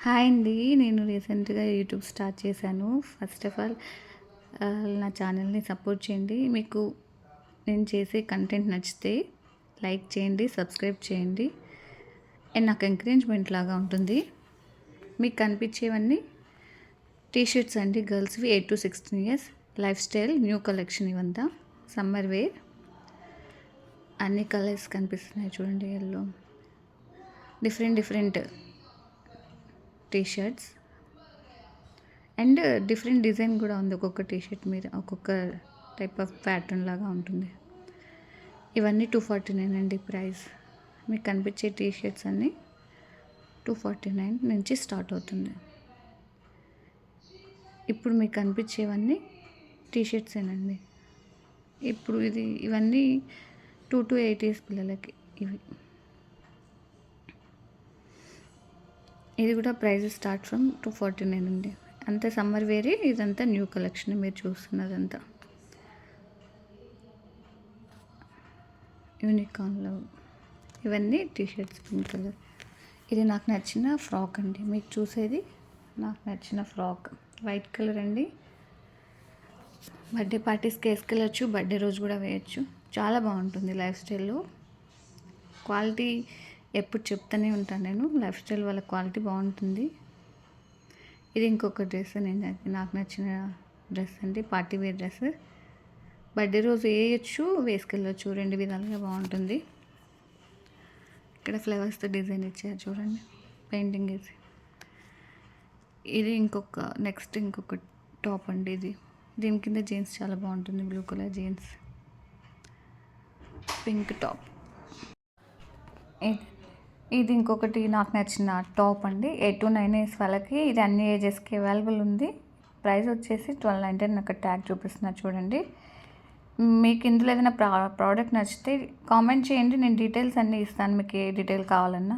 Hi అండి. నేను రీసెంట్‌గా యూట్యూబ్ స్టార్ట్ చేశాను. ఫస్ట్ ఆఫ్ ఆల్ నా ఛానల్‌ని సపోర్ట్ చేయండి. మీకు నేను చేసే కంటెంట్ నచ్చితే లైక్ చేయండి, సబ్స్క్రైబ్ చేయండి. అండ్ నాకు ఎంకరేజ్‌మెంట్ లాగా ఉంటుంది. మీకు కనిపించేవన్నీ టీ షర్ట్స్ అండి, గర్ల్స్‌వి 8-16 years life style new collection ఇవంతా సమ్మర్ వేర్. అన్ని కలర్స్ కనిపిస్తున్నాయి చూడండి. Yellow different T shirts and different design కూడా ఉంది. ఒక్కొక్క టీ షర్ట్ మీద ఒక్కొక్క టైప్ ఆఫ్ ప్యాటర్న్ లాగా ఉంటుంది. ఇవన్నీ 249 అండి ప్రైస్. మీకు కనిపించే టీ షర్ట్స్ అన్నీ 249 నుంచి స్టార్ట్ అవుతుంది. ఇప్పుడు మీకు కనిపించేవన్నీ టీ షర్ట్సేనండి. ఇప్పుడు ఇవన్నీ 2 to 8 ఇయర్స్ పిల్లలకి ఇవి. ఇది కూడా ప్రైస్ స్టార్ట్ ఫ్రమ్ 249 అండి. అంతే సమ్మర్ వేరే. ఇదంతా న్యూ కలెక్షన్ మీరు చూస్తున్నదంతా యూనికార్న్లో. ఇవన్నీ టీ షర్ట్స్ పింక్ కలర్. ఇది నాకు నచ్చిన ఫ్రాక్ అండి. మీకు చూసేది నాకు నచ్చిన ఫ్రాక్ వైట్ కలర్ అండి. బర్త్డే పార్టీస్కి వేసుకెళ్ళచ్చు, బర్త్డే రోజు కూడా వేయచ్చు. చాలా బాగుంటుంది లైఫ్ స్టైల్లో. క్వాలిటీ ఎప్పుడు చెప్తూనే ఉంటాను నేను, లైఫ్ స్టైల్ వాళ్ళ క్వాలిటీ బాగుంటుంది. ఇది ఇంకొక డ్రెస్ నాకు నచ్చిన డ్రెస్ అండి, పార్టీ వేర్ డ్రెస్. బర్త్డే రోజు వేయచ్చు, వేసుకెళ్ళచ్చు, రెండు విధాలుగా బాగుంటుంది. ఇక్కడ ఫ్లవర్స్తో డిజైన్ ఇచ్చారు చూడండి, పెయింటింగ్ వేసి. ఇది ఇంకొక టాప్ అండి. దీని కింద జీన్స్ చాలా బాగుంటుంది, blue colour jeans, pink top. ఇది ఇంకొకటి నాకు నచ్చిన టాప్ అండి. 8 to 9 ఇయర్స్ వాళ్ళకి. ఇది అన్ని ఏజెస్కి అవైలబుల్ ఉంది. ప్రైస్ వచ్చేసి 1290. నాకు ట్యాగ్ చూపిస్తున్నా చూడండి. మీకు ఇందులో ఏదైనా ప్రోడక్ట్ నచ్చితే కామెంట్ చేయండి, నేను డీటెయిల్స్ అన్నీ ఇస్తాను. మీకు ఏ డీటెయిల్ కావాలన్నా